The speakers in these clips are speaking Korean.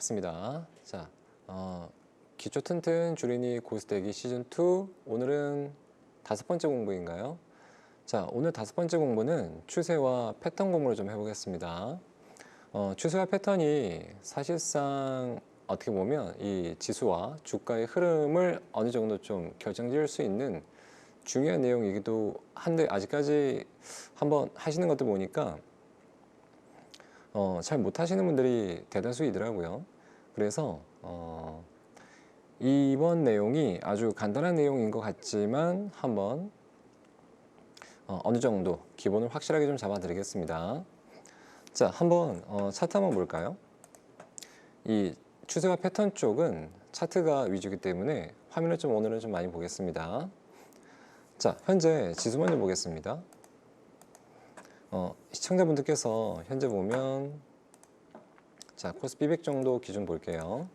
반갑습니다. 자, 기초 튼튼 주린이 고스대기 시즌2 오늘은 5번째 공부인가요? 자, 오늘 5번째 공부는 추세와 패턴 공부를 좀 해보겠습니다. 추세와 패턴이 사실상 어떻게 보면 이 지수와 주가의 흐름을 어느 정도 좀 결정지을 수 있는 중요한 내용이기도 한데 아직까지 한번 하시는 것도 보니까 잘 못하시는 분들이 대다수이더라고요. 그래서 이번 내용이 아주 간단한 내용인 것 같지만 한번 어느 정도 기본을 확실하게 좀 잡아 드리겠습니다. 자, 한번 차트 한번 볼까요? 이 추세와 패턴 쪽은 차트가 위주이기 때문에 화면을 좀 오늘은 좀 많이 보겠습니다. 자, 현재 지수 먼저 보겠습니다. 시청자분들께서 현재 보면 자, 코스피 200 정도 기준 볼게요.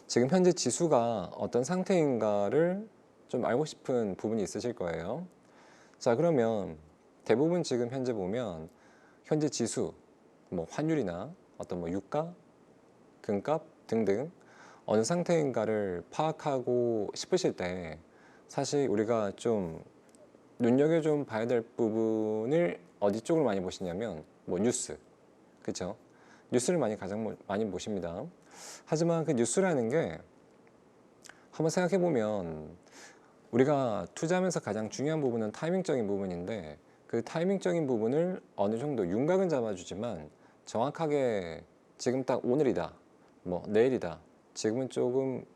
지금 현재 지수가 어떤 상태인가를 좀 알고 싶은 부분이 있으실 거예요. 자, 그러면 대부분 지금 현재 보면 현재 지수, 뭐 환율이나 어떤 뭐 유가, 금값 등등 어느 상태인가를 파악하고 싶으실 때 사실 우리가 좀 눈여겨 좀 봐야 될 부분을 어디 쪽으로 많이 보시냐면 뭐 뉴스, 그렇죠? 뉴스를 가장 많이 보십니다. 하지만 그 뉴스라는 게 한번 생각해 보면 우리가 투자하면서 가장 중요한 부분은 타이밍적인 부분인데 그 타이밍적인 부분을 어느 정도 윤곽은 잡아주지만 정확하게 지금 딱 오늘이다, 뭐 내일이다, 지금은 조금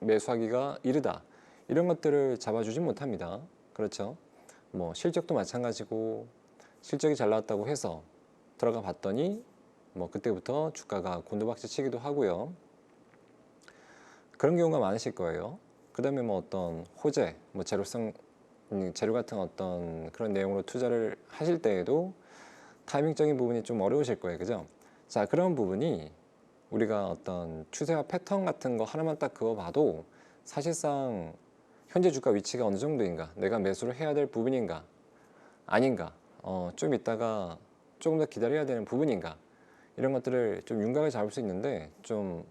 매수하기가 이르다 이런 것들을 잡아주지 못합니다. 그렇죠? 뭐 실적도 마찬가지고 실적이 잘 나왔다고 해서 들어가 봤더니 뭐 그때부터 주가가 곤두박질 치기도 하고요. 그런 경우가 많으실 거예요. 그 다음에 뭐 어떤 호재, 뭐 재료 같은 어떤 그런 내용으로 투자를 하실 때에도 타이밍적인 부분이 좀 어려우실 거예요. 그죠? 자, 그런 부분이 우리가 어떤 추세와 패턴 같은 거 하나만 딱 그어봐도 사실상 현재 주가 위치가 어느 정도인가, 내가 매수를 해야 될 부분인가 아닌가, 좀 이따가 조금 더 기다려야 되는 부분인가 이런 것들을 좀 윤곽을 잡을 수 있는데 좀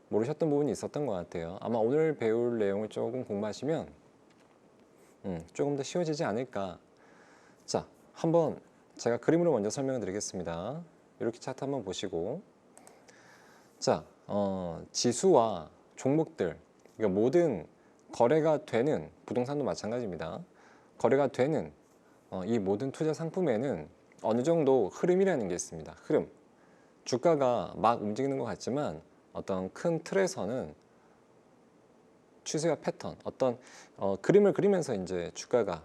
모르셨던 부분이 있었던 것 같아요. 아마 오늘 배울 내용을 조금 공부하시면 조금 더 쉬워지지 않을까. 자, 한번 제가 그림으로 먼저 설명을 드리겠습니다. 이렇게 차트 한번 보시고 자, 지수와 종목들, 그러니까 모든 거래가 되는 부동산도 마찬가지입니다. 거래가 되는 이 모든 투자 상품에는 어느 정도 흐름이라는 게 있습니다. 흐름. 주가가 막 움직이는 것 같지만 어떤 큰 틀에서는 추세와 패턴, 어떤 그림을 그리면서 이제 주가가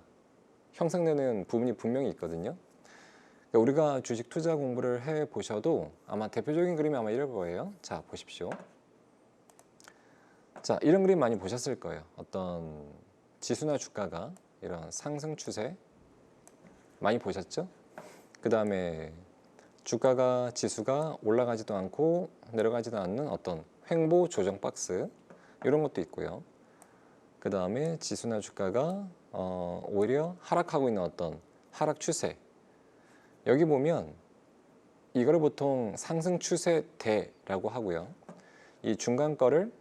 형성되는 부분이 분명히 있거든요. 그러니까 우리가 주식 투자 공부를 해 보셔도 아마 대표적인 그림이 아마 이럴 거예요. 자, 보십시오. 자, 이런 그림 많이 보셨을 거예요. 어떤 지수나 주가가 이런 상승 추세 많이 보셨죠? 그 다음에 주가가 지수가 올라가지도 않고 내려가지도 않는 어떤 횡보 조정 박스 이런 것도 있고요. 그 다음에 지수나 주가가 오히려 하락하고 있는 어떤 하락 추세. 여기 보면 이거를 보통 상승 추세대라고 하고요. 이 중간 거를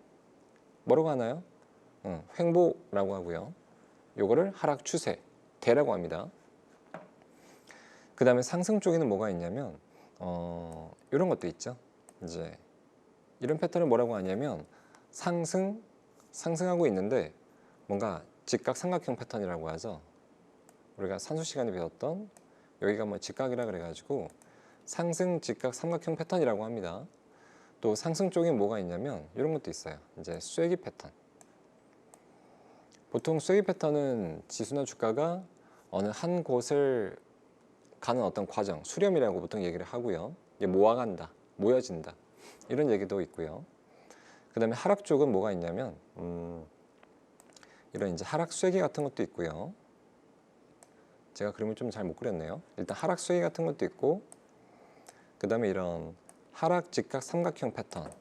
뭐라고 하나요? 횡보라고 하고요. 요거를 하락 추세대라고 합니다. 그 다음에 상승 쪽에는 뭐가 있냐면 이런 것도 있죠. 이제 이런 패턴을 뭐라고 하냐면 상승하고 있는데 뭔가 직각 삼각형 패턴이라고 하죠. 우리가 산수 시간에 배웠던 여기가 뭐 직각이라 그래가지고 상승 직각 삼각형 패턴이라고 합니다. 또 상승 쪽에 뭐가 있냐면 이런 것도 있어요. 이제 쐐기 패턴. 보통 쐐기 패턴은 지수나 주가가 어느 한 곳을 가는 어떤 과정, 수렴이라고 보통 얘기를 하고요. 이게 모아간다, 모여진다 이런 얘기도 있고요. 그 다음에 하락 쪽은 뭐가 있냐면 이런 이제 하락 쐐기 같은 것도 있고요. 제가 그림을 좀 잘 못 그렸네요. 일단 하락 쐐기 같은 것도 있고 그 다음에 이런 하락 직각 삼각형 패턴,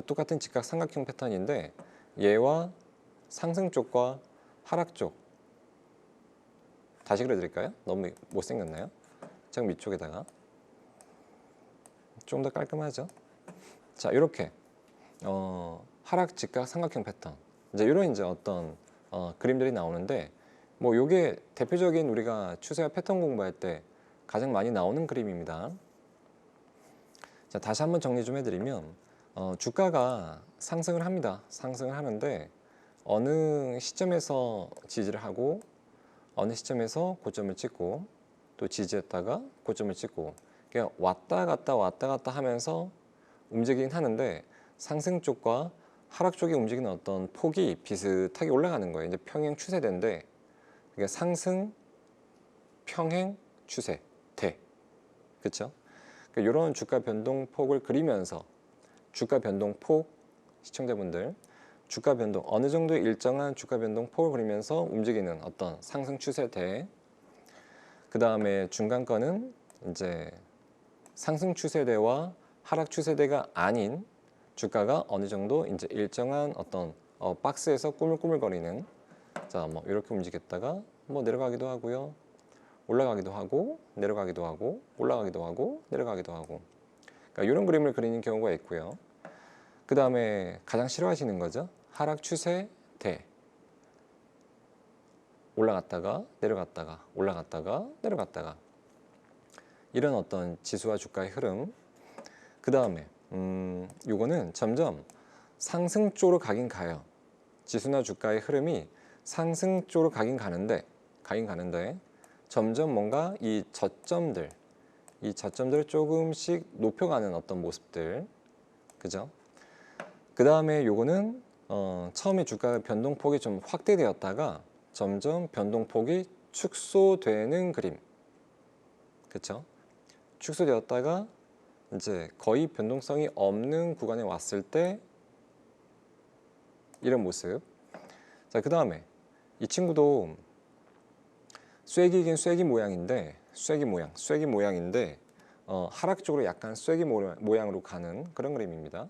똑같은 직각 삼각형 패턴인데 얘와 상승 쪽과 하락 쪽 다시 그려드릴까요? 너무 못생겼나요? 제가 위쪽에다가 좀 더 깔끔하죠? 자, 이렇게 하락 직각 삼각형 패턴 이제 이런 이제 어떤 그림들이 나오는데 뭐 요게 대표적인 우리가 추세와 패턴 공부할 때 가장 많이 나오는 그림입니다. 자, 다시 한번 정리 좀 해드리면 주가가 상승을 합니다. 상승을 하는데 어느 시점에서 지지를 하고 어느 시점에서 고점을 찍고 또 지지했다가 고점을 찍고 그냥 왔다 갔다 하면서 움직이긴 하는데 상승 쪽과 하락 쪽에 움직이는 어떤 폭이 비슷하게 올라가는 거예요. 이제 평행 추세대인데 그러니까 상승, 평행, 추세, 대 그렇죠? 그러니까 이런 주가 변동폭을 그리면서 주가 변동폭 시청자분들 주가 변동 어느 정도 일정한 주가 변동폭을 그리면서 움직이는 어떤 상승 추세대 그 다음에 중간 거는 이제 상승 추세대와 하락 추세대가 아닌 주가가 어느 정도 이제 일정한 어떤 박스에서 꾸물꾸물거리는 자 뭐 이렇게 움직였다가 뭐 내려가기도 하고요 올라가기도 하고 내려가기도 하고 올라가기도 하고 내려가기도 하고 그러니까 이런 그림을 그리는 경우가 있고요. 그 다음에 가장 싫어하시는 거죠. 하락 추세 대 올라갔다가 내려갔다가 올라갔다가 내려갔다가 이런 어떤 지수와 주가의 흐름 그 다음에 요거는 점점 상승 쪽으로 가긴 가요. 지수나 주가의 흐름이 상승 쪽으로 가긴 가는데 점점 뭔가 이 저점들을 조금씩 높여가는 어떤 모습들 그죠? 그 다음에 요거는 처음에 주가 변동폭이 좀 확대되었다가 점점 변동폭이 축소되는 그림 그쵸? 축소되었다가 이제 거의 변동성이 없는 구간에 왔을 때 이런 모습 자 그 다음에 이 친구도 쐐기긴 쐐기 모양인데 쐐기 모양인데 하락 쪽으로 약간 쐐기 모양으로 가는 그런 그림입니다.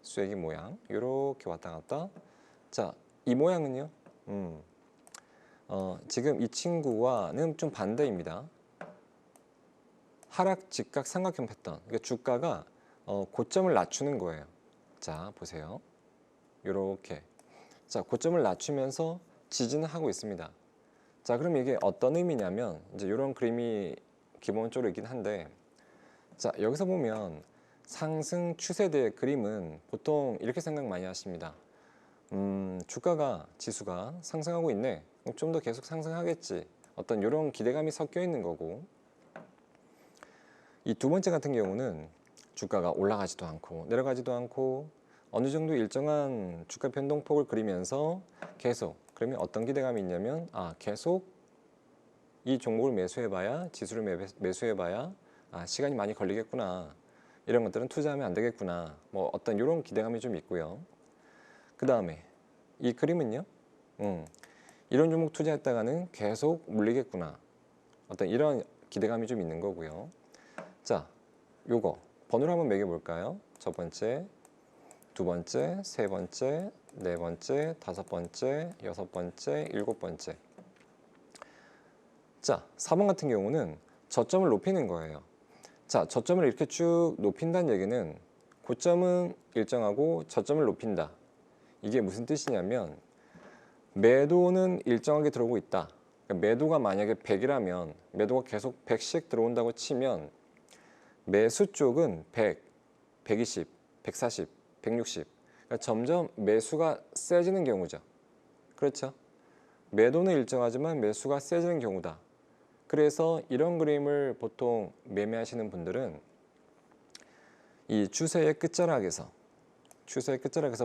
쐐기 모양 이렇게 왔다 갔다 자 이 모양은요 지금 이 친구와는 좀 반대입니다. 하락 직각 삼각형 패턴 그러니까 주가가 고점을 낮추는 거예요. 자 보세요 이렇게 자 고점을 낮추면서 지지는 하고 있습니다. 자 그럼 이게 어떤 의미냐면 이제 이런 그림이 기본적으로 있긴 한데 자 여기서 보면 상승 추세대의 그림은 보통 이렇게 생각 많이 하십니다. 주가가 지수가 상승하고 있네 좀 더 계속 상승하겠지 어떤 이런 기대감이 섞여 있는 거고 이 두 번째 같은 경우는 주가가 올라가지도 않고 내려가지도 않고 어느 정도 일정한 주가 변동폭을 그리면서 계속 그러면 어떤 기대감이 있냐면 계속 이 종목을 매수해봐야 지수를 매수해봐야 시간이 많이 걸리겠구나 이런 것들은 투자하면 안 되겠구나 뭐 어떤 이런 기대감이 좀 있고요. 그 다음에 이 그림은요 이런 종목 투자했다가는 계속 물리겠구나 어떤 이런 기대감이 좀 있는 거고요. 자 요거 번호를 한번 매겨볼까요? 첫 번째 두 번째, 세 번째, 네 번째, 다섯 번째, 여섯 번째, 일곱 번째. 자, 4번 같은 경우는 저점을 높이는 거예요. 자, 저점을 이렇게 쭉 높인다는 얘기는 고점은 일정하고 저점을 높인다. 이게 무슨 뜻이냐면 매도는 일정하게 들어오고 있다. 그러니까 매도가 만약에 100이라면 매도가 계속 100씩 들어온다고 치면 매수 쪽은 100, 120, 140, 160. 그러니까 점점 매수가 세지는 경우죠. 그렇죠? 매도는 일정하지만 매수가 세지는 경우다. 그래서 이런 그림을 보통 매매하시는 분들은 이 추세의 끝자락에서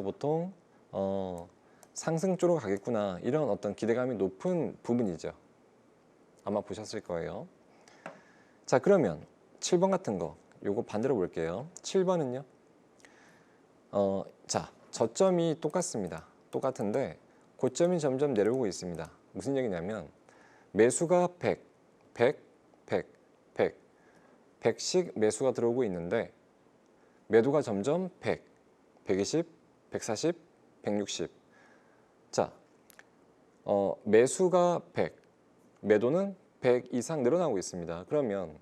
보통 상승 쪽으로 가겠구나 이런 어떤 기대감이 높은 부분이죠. 아마 보셨을 거예요. 자 그러면 7번 같은 거 요거 반대로 볼게요. 7번은요. 자 저점이 똑같습니다. 똑같은데 고점이 점점 내려오고 있습니다. 무슨 얘기냐면 매수가 100, 100, 100, 100, 100씩 매수가 들어오고 있는데 매도가 점점 100, 120, 140, 160. 자, 매수가 100, 매도는 100 이상 늘어나고 있습니다. 그러면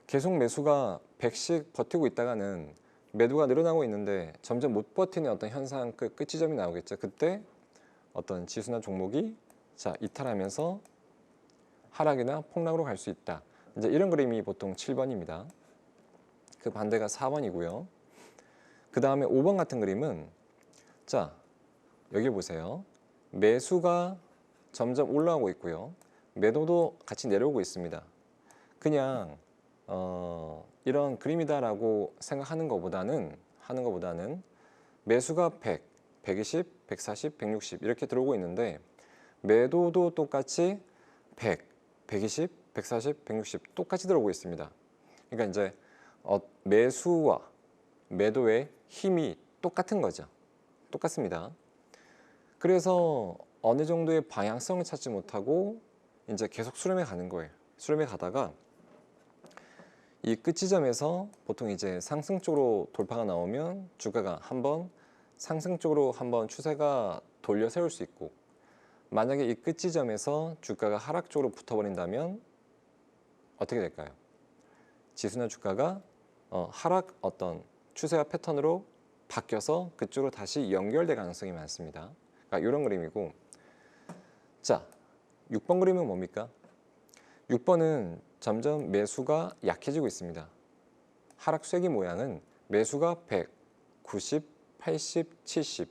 계속 매수가 100씩 버티고 있다가는 매도가 늘어나고 있는데 점점 못 버티는 어떤 현상, 그 끝지점이 나오겠죠. 그때 어떤 지수나 종목이 자 이탈하면서 하락이나 폭락으로 갈 수 있다. 이제 이런 그림이 보통 7번입니다. 그 반대가 4번이고요. 그 다음에 5번 같은 그림은 자 여기 보세요. 매수가 점점 올라오고 있고요. 매도도 같이 내려오고 있습니다. 그냥 이런 그림이다라고 생각하는 것보다는 매수가 100, 120, 140, 160 이렇게 들어오고 있는데 매도도 똑같이 100, 120, 140, 160 똑같이 들어오고 있습니다. 그러니까 이제 매수와 매도의 힘이 똑같은 거죠. 똑같습니다. 그래서 어느 정도의 방향성을 찾지 못하고 이제 계속 수렴해 가는 거예요. 수렴해 가다가 이 끝지점에서 보통 이제 상승 쪽으로 돌파가 나오면 주가가 한번 상승 쪽으로 한번 추세가 돌려 세울 수 있고, 만약에 이 끝지점에서 주가가 하락 쪽으로 붙어버린다면 어떻게 될까요? 지수나 주가가 하락 어떤 추세와 패턴으로 바뀌어서 그쪽으로 다시 연결될 가능성이 많습니다. 그러니까 이런 그림이고, 자 6번 그림은 뭡니까? 6번은 점점 매수가 약해지고 있습니다. 하락 쐐기 모양은 매수가 100, 90, 80, 70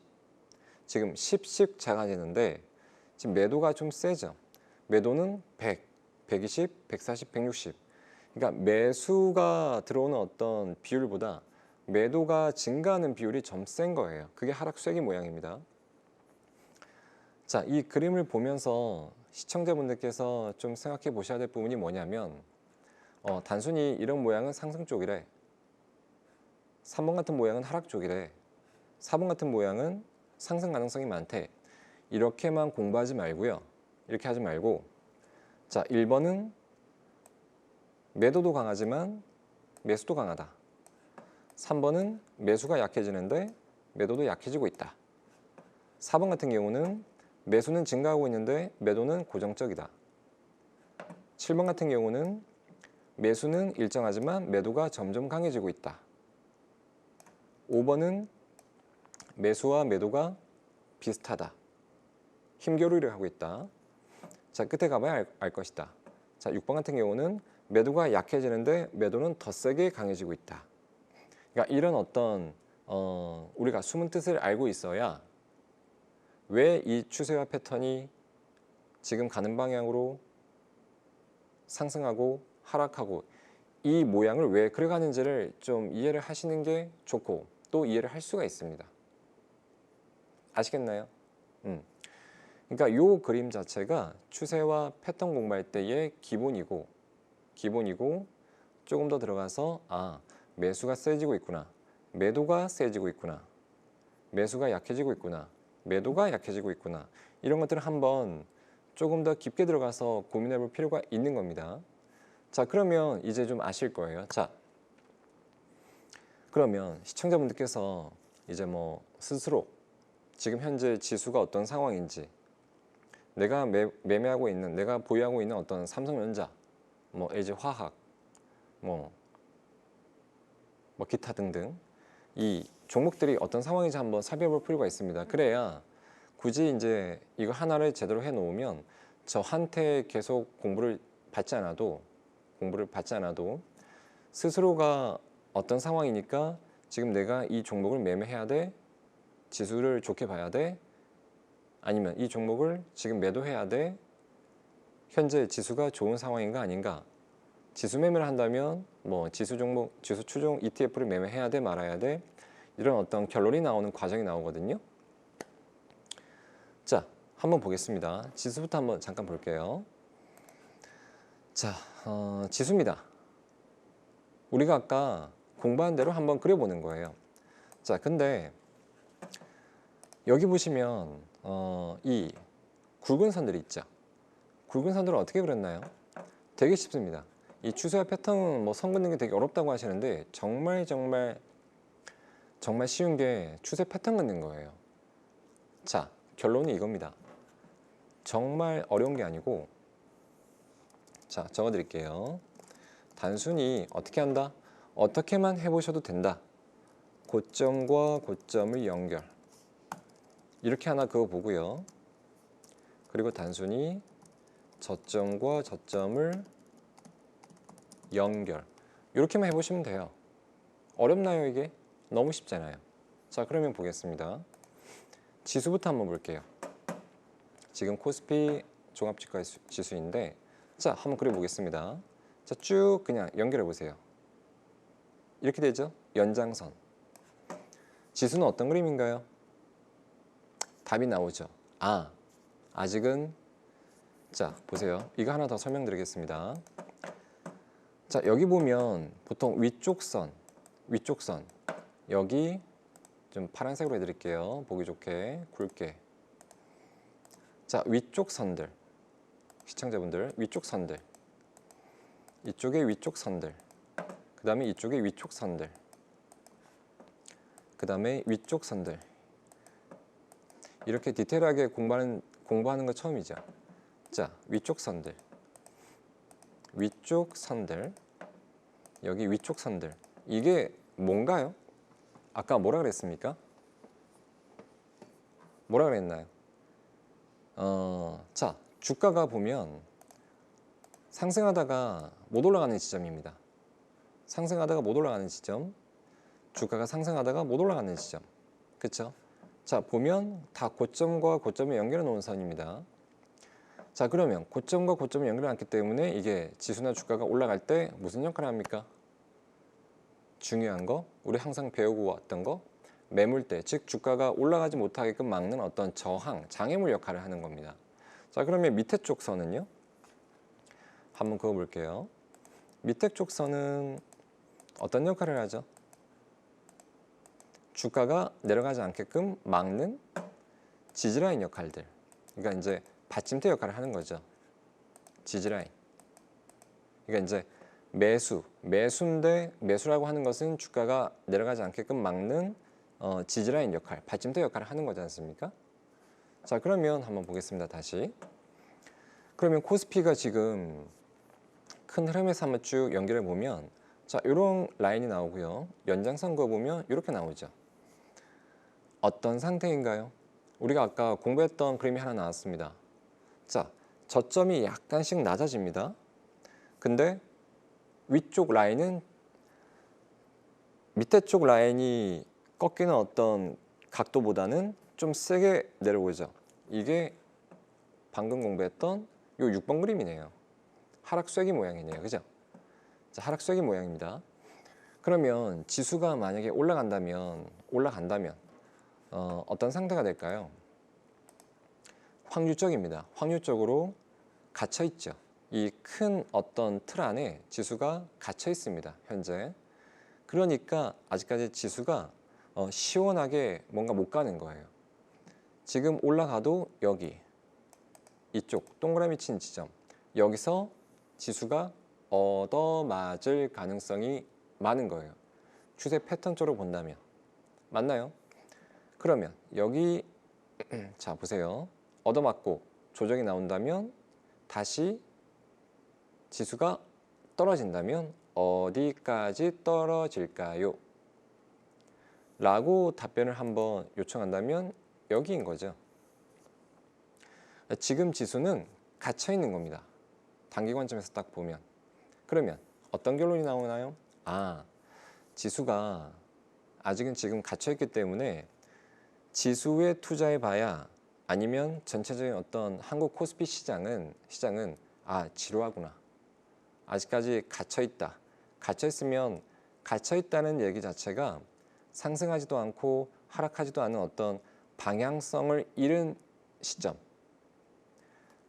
지금 10씩 작아지는데 지금 매도가 좀 세죠. 매도는 100, 120, 140, 160 그러니까 매수가 들어오는 어떤 비율보다 매도가 증가하는 비율이 좀 센 거예요. 그게 하락 쐐기 모양입니다. 자, 이 그림을 보면서 시청자분들께서 좀 생각해 보셔야 될 부분이 뭐냐면 단순히 이런 모양은 상승 쪽이래, 3번 같은 모양은 하락 쪽이래, 4번 같은 모양은 상승 가능성이 많대, 이렇게만 공부하지 말고요. 이렇게 하지 말고 자 1번은 매도도 강하지만 매수도 강하다, 3번은 매수가 약해지는데 매도도 약해지고 있다, 4번 같은 경우는 매수는 증가하고 있는데 매도는 고정적이다, 7번 같은 경우는 매수는 일정하지만 매도가 점점 강해지고 있다, 5번은 매수와 매도가 비슷하다, 힘겨루기를 하고 있다. 자, 끝에 가봐야 알 것이다. 자, 6번 같은 경우는 매도가 약해지는데 매도는 더 세게 강해지고 있다. 그러니까 이런 어떤 우리가 숨은 뜻을 알고 있어야 왜 이 추세와 패턴이 지금 가는 방향으로 상승하고 하락하고 이 모양을 왜 그려가는지를 좀 이해를 하시는 게 좋고 또 이해를 할 수가 있습니다. 아시겠나요? 그러니까 이 그림 자체가 추세와 패턴 공부할 때의 기본이고 조금 더 들어가서 매수가 세지고 있구나, 매도가 세지고 있구나, 매수가 약해지고 있구나, 매도가 약해지고 있구나, 이런 것들을 한번 조금 더 깊게 들어가서 고민해 볼 필요가 있는 겁니다. 자, 그러면 이제 좀 아실 거예요. 자, 그러면 시청자분들께서 이제 뭐 스스로 지금 현재 지수가 어떤 상황인지, 내가 매매하고 있는, 내가 보유하고 있는 어떤 삼성전자, 뭐 LG화학, 뭐 기타 등등 이 종목들이 어떤 상황인지 한번 살펴볼 필요가 있습니다. 그래야 굳이 이제 이거 하나를 제대로 해 놓으면 저한테 계속 공부를 받지 않아도 스스로가 어떤 상황이니까 지금 내가 이 종목을 매매해야 돼, 지수를 좋게 봐야 돼, 아니면 이 종목을 지금 매도해야 돼, 현재 지수가 좋은 상황인가 아닌가, 지수 매매를 한다면 뭐 지수 종목, 지수 추종 ETF를 매매해야 돼 말아야 돼, 이런 어떤 결론이 나오는 과정이 나오거든요. 자, 한번 보겠습니다. 지수부터 한번 잠깐 볼게요. 자, 지수입니다. 우리가 아까 공부한 대로 한번 그려보는 거예요. 자, 근데 여기 보시면 이 굵은 선들이 있죠. 굵은 선들을 어떻게 그렸나요? 되게 쉽습니다. 이 추세와 패턴 뭐 선 긋는 게 되게 어렵다고 하시는데 정말 쉬운 게 추세 패턴 긋는 거예요. 자, 결론이 이겁니다. 정말 어려운 게 아니고, 자, 적어 드릴게요. 단순히 어떻게 한다? 어떻게만 해보셔도 된다. 고점과 고점의 연결. 이렇게 하나 그어 보고요. 그리고 단순히 저점과 저점을 연결. 이렇게만 해보시면 돼요. 어렵나요, 이게? 너무 쉽잖아요. 자, 그러면 보겠습니다. 지수부터 한번 볼게요. 지금 코스피 종합주가 지수인데, 자, 한번 그려보겠습니다. 자, 쭉 그냥 연결해 보세요. 이렇게 되죠? 연장선. 지수는 어떤 그림인가요? 답이 나오죠. 아직은, 자, 보세요. 이거 하나 더 설명드리겠습니다. 자, 여기 보면 보통 위쪽 선, 여기 좀 파란색으로 해드릴게요. 보기 좋게, 굵게. 자, 위쪽 선들, 시청자분들, 위쪽 선들, 이쪽에 위쪽 선들, 그 다음에 이쪽에 위쪽 선들, 그 다음에 위쪽 선들. 이렇게 디테일하게 공부하는 거 처음이죠. 자, 위쪽 선들, 여기 위쪽 선들. 이게 뭔가요? 아까 뭐라 그랬습니까? 뭐라 그랬나요? 자, 주가가 보면 상승하다가 못 올라가는 지점입니다. 상승하다가 못 올라가는 지점, 주가가 상승하다가 못 올라가는 지점. 그렇죠? 자, 보면 다 고점과 고점을 연결해 놓은 선입니다. 자, 그러면 고점과 고점을 연결해 놨기 때문에 이게 지수나 주가가 올라갈 때 무슨 역할을 합니까? 중요한 거, 우리 항상 배우고 왔던 거, 매물대, 즉 주가가 올라가지 못하게끔 막는 어떤 저항, 장애물 역할을 하는 겁니다. 자, 그러면 밑에 쪽 선은요? 한번 그어볼게요. 밑에 쪽 선은 어떤 역할을 하죠? 주가가 내려가지 않게끔 막는 지지라인 역할들. 그러니까 이제 받침대 역할을 하는 거죠. 지지라인. 그러니까 이제 매수인데 매수라고 하는 것은 주가가 내려가지 않게끔 막는 지지라인 역할, 받침대 역할을 하는 거지 않습니까? 자, 그러면 한번 보겠습니다. 다시. 그러면 코스피가 지금 큰 흐름에서 한번 쭉 연결해 보면, 자, 이런 라인이 나오고요. 연장선 그어 보면 이렇게 나오죠. 어떤 상태인가요? 우리가 아까 공부했던 그림이 하나 나왔습니다. 자, 저점이 약간씩 낮아집니다. 근데 위쪽 라인은, 밑에 쪽 라인이 꺾이는 어떤 각도보다는 좀 세게 내려오죠. 이게 방금 공부했던 요 6번 그림이네요. 하락쇠기 모양이네요. 그죠? 자, 하락쇠기 모양입니다. 그러면 지수가 만약에 올라간다면 어떤 상태가 될까요? 확률적입니다. 확률적으로 갇혀 있죠. 이 큰 어떤 틀 안에 지수가 갇혀 있습니다. 현재. 그러니까 아직까지 지수가 시원하게 뭔가 못 가는 거예요. 지금 올라가도 여기 이쪽 동그라미 친 지점, 여기서 지수가 얻어맞을 가능성이 많은 거예요. 추세 패턴적으로 본다면. 맞나요? 그러면 여기 자, 보세요. 얻어맞고 조정이 나온다면 다시 지수가 떨어진다면 어디까지 떨어질까요? 라고 답변을 한번 요청한다면 여기인 거죠. 지금 지수는 갇혀 있는 겁니다. 단기 관점에서 딱 보면. 그러면 어떤 결론이 나오나요? 지수가 아직은 지금 갇혀 있기 때문에 지수에 투자해 봐야, 아니면 전체적인 어떤 한국 코스피 시장은 지루하구나. 아직까지 갇혀 있다. 갇혀 있으면 갇혀 있다는 얘기 자체가 상승하지도 않고 하락하지도 않은 어떤 방향성을 잃은 시점.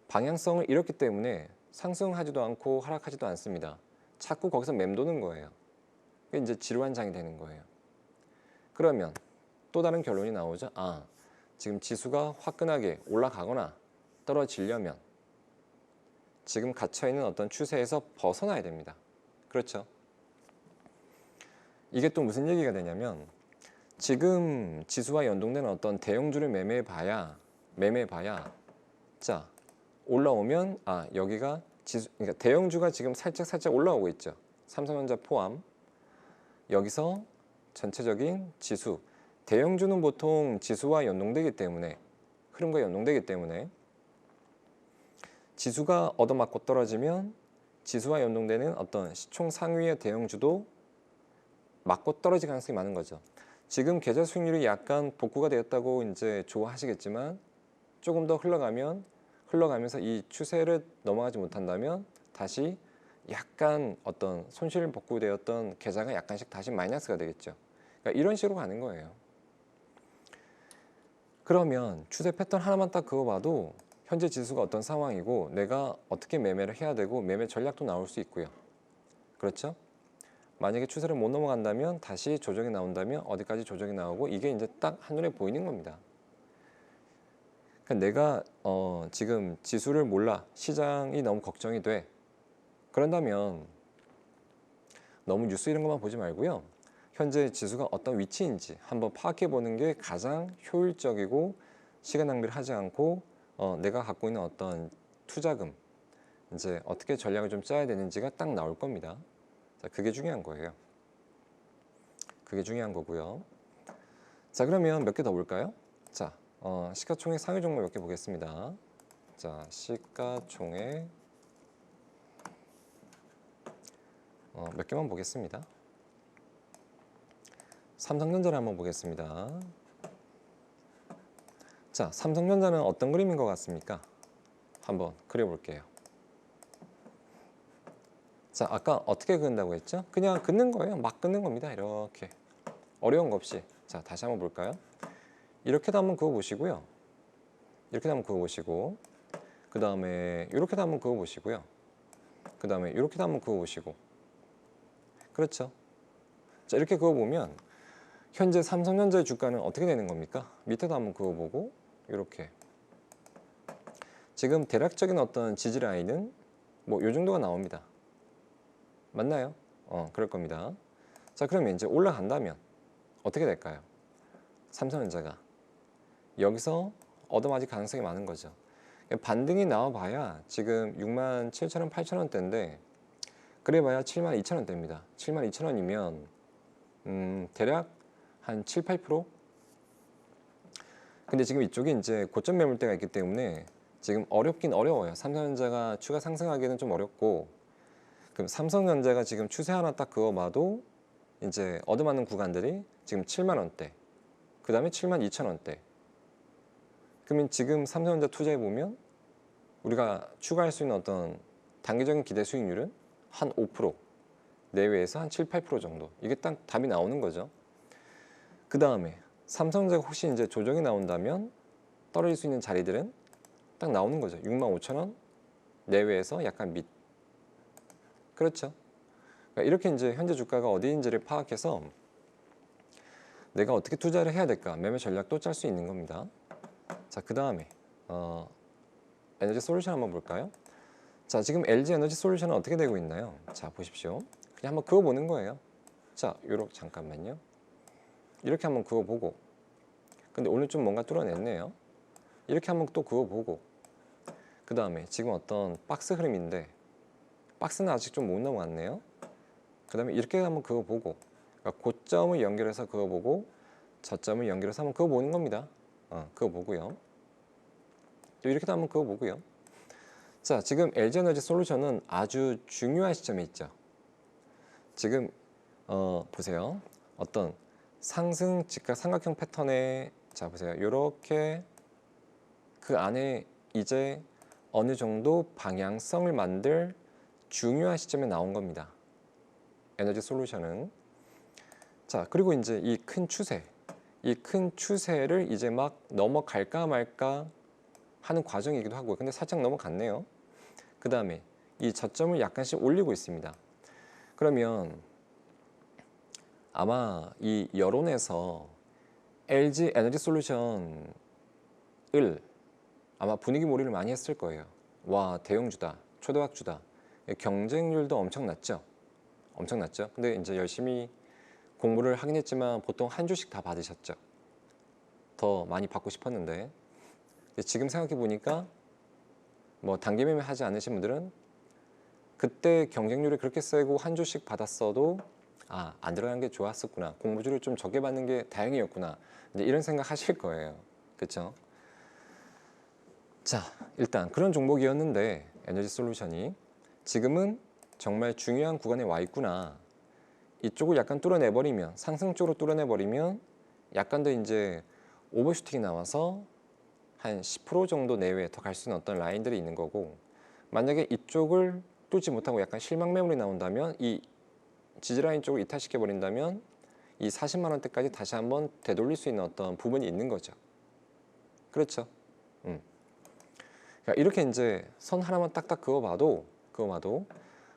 방향성을 잃었기 때문에 상승하지도 않고 하락하지도 않습니다. 자꾸 거기서 맴도는 거예요. 그게 이제 지루한 장이 되는 거예요. 그러면 또 다른 결론이 나오죠. 지금 지수가 화끈하게 올라가거나 떨어지려면 지금 갇혀있는 어떤 추세에서 벗어나야 됩니다. 그렇죠? 이게 또 무슨 얘기가 되냐면, 지금 지수와 연동되는 어떤 대형주를 매매해봐야 자, 올라오면 여기가 지수, 그러니까 대형주가 지금 살짝 올라오고 있죠. 삼성전자 포함. 여기서 전체적인 지수, 대형주는 보통 지수와 연동되기 때문에, 흐름과 연동되기 때문에 지수가 얻어맞고 떨어지면 지수와 연동되는 어떤 시총 상위의 대형주도 맞고 떨어질 가능성이 많은 거죠. 지금 계좌 수익률이 약간 복구가 되었다고 이제 좋아하시겠지만, 조금 더 흘러가면서 이 추세를 넘어가지 못한다면 다시 약간 어떤 손실 복구되었던 계좌가 약간씩 다시 마이너스가 되겠죠. 그러니까 이런 식으로 가는 거예요. 그러면 추세 패턴 하나만 딱 그어봐도 현재 지수가 어떤 상황이고 내가 어떻게 매매를 해야 되고 매매 전략도 나올 수 있고요. 그렇죠? 만약에 추세를 못 넘어간다면 다시 조정이 나온다면 어디까지 조정이 나오고, 이게 이제 딱 한눈에 보이는 겁니다. 그러니까 내가 지금 지수를 몰라, 시장이 너무 걱정이 돼, 그런다면 너무 뉴스 이런 것만 보지 말고요, 현재 지수가 어떤 위치인지 한번 파악해 보는 게 가장 효율적이고 시간 낭비를 하지 않고 내가 갖고 있는 어떤 투자금, 이제 어떻게 전략을 좀 짜야 되는지가 딱 나올 겁니다. 자, 그게 중요한 거예요. 그게 중요한 거고요. 자, 그러면 몇 개 더 볼까요? 자, 시가총액 상위 종목 몇 개 보겠습니다. 자, 시가총액 몇 개만 보겠습니다. 삼성전자를 한번 보겠습니다. 자, 삼성전자는 어떤 그림인 것 같습니까? 한번 그려볼게요. 자, 아까 어떻게 그린다고 했죠? 그냥 긋는 거예요. 막 긋는 겁니다. 이렇게 어려운 거 없이. 자, 다시 한번 볼까요? 이렇게도 한번 그어보시고요. 이렇게도 한번 그어보시고, 그 다음에 이렇게도 한번 그어보시고요. 그 다음에 이렇게도 한번 그어보시고. 그렇죠? 자, 이렇게 그어보면 현재 삼성전자의 주가는 어떻게 되는 겁니까? 밑에도 한번 그어보고, 이렇게. 지금 대략적인 어떤 지지 라인은 뭐 이 정도가 나옵니다. 맞나요? 그럴 겁니다. 자, 그러면 이제 올라간다면 어떻게 될까요? 삼성전자가 여기서 얻어맞을 가능성이 많은 거죠. 반등이 나와봐야 지금 67,000원, 8,000원대인데 그래봐야 72,000원대입니다. 72,000원이면 대략 한 7, 8%? 근데 지금 이쪽에 이제 고점 매물대가 있기 때문에 지금 어렵긴 어려워요. 삼성전자가 추가 상승하기는 좀 어렵고, 그럼 삼성전자가 지금 추세 하나 딱 그어봐도 이제 얻어맞는 구간들이 지금 7만 원대, 그 다음에 72,000원대. 그러면 지금 삼성전자 투자해 보면 우리가 추가할 수 있는 어떤 단기적인 기대 수익률은 한 5% 내외에서 한 7, 8% 정도. 이게 딱 답이 나오는 거죠. 그 다음에 삼성전자가 혹시 이제 조정이 나온다면 떨어질 수 있는 자리들은 딱 나오는 거죠. 65,000원 내외에서 약간 밑. 그렇죠. 그러니까 이렇게 이제 현재 주가가 어디인지를 파악해서 내가 어떻게 투자를 해야 될까, 매매 전략도 짤 수 있는 겁니다. 자, 그 다음에 에너지 솔루션 한번 볼까요? 자, 지금 LG 에너지 솔루션은 어떻게 되고 있나요? 자, 보십시오. 그냥 한번 그어보는 거예요. 자, 요렇게 잠깐만요. 이렇게 한번 그어보고, 근데 오늘 좀 뭔가 뚫어냈네요. 이렇게 한번 또 그어보고, 그 다음에 지금 어떤 박스 흐름인데 박스는 아직 좀 못 넘어갔네요. 그 다음에 이렇게 한번 그어보고, 그러니까 고점을 연결해서 그어보고 저점을 연결해서 한번 그어보는 겁니다. 그어보고요. 또 이렇게도 한번 그어보고요. 자, 지금 LG에너지 솔루션은 아주 중요한 시점에 있죠. 지금 보세요. 어떤 상승 직각 삼각형 패턴에, 자 보세요. 이렇게 그 안에 이제 어느 정도 방향성을 만들 중요한 시점에 나온 겁니다. 에너지 솔루션은. 자, 그리고 이제 이 큰 추세, 이 큰 추세를 이제 막 넘어갈까 말까 하는 과정이기도 하고, 근데 살짝 넘어갔네요. 그 다음에 이 저점을 약간씩 올리고 있습니다. 그러면 아마 이 여론에서 LG 에너지 솔루션을 아마 분위기 몰이를 많이 했을 거예요. 와, 대형주다, 초대박주다. 경쟁률도 엄청났죠. 엄청났죠. 근데 이제 열심히 공부를 하긴 했지만 보통 한 주씩 다 받으셨죠. 더 많이 받고 싶었는데 지금 생각해 보니까 뭐 단기 매매 하지 않으신 분들은 그때 경쟁률이 그렇게 세고 한 주씩 받았어도 아, 안 들어간 게 좋았었구나. 공모주를 좀 적게 받는 게 다행이었구나. 이제 이런 생각 하실 거예요. 그렇죠? 자, 일단 그런 종목이었는데 에너지 솔루션이 지금은 정말 중요한 구간에 와 있구나. 이쪽을 약간 뚫어내버리면, 상승 쪽으로 뚫어내버리면 약간 더 이제 오버슈팅이 나와서 한 10% 정도 내외에 더 갈 수 있는 어떤 라인들이 있는 거고, 만약에 이쪽을 뚫지 못하고 약간 실망 매물이 나온다면, 이 지지라인 쪽을 이탈시켜 버린다면 이 40만 원대까지 다시 한번 되돌릴 수 있는 어떤 부분이 있는 거죠. 그렇죠? 그러니까 이렇게 이제 선 하나만 딱딱 그어봐도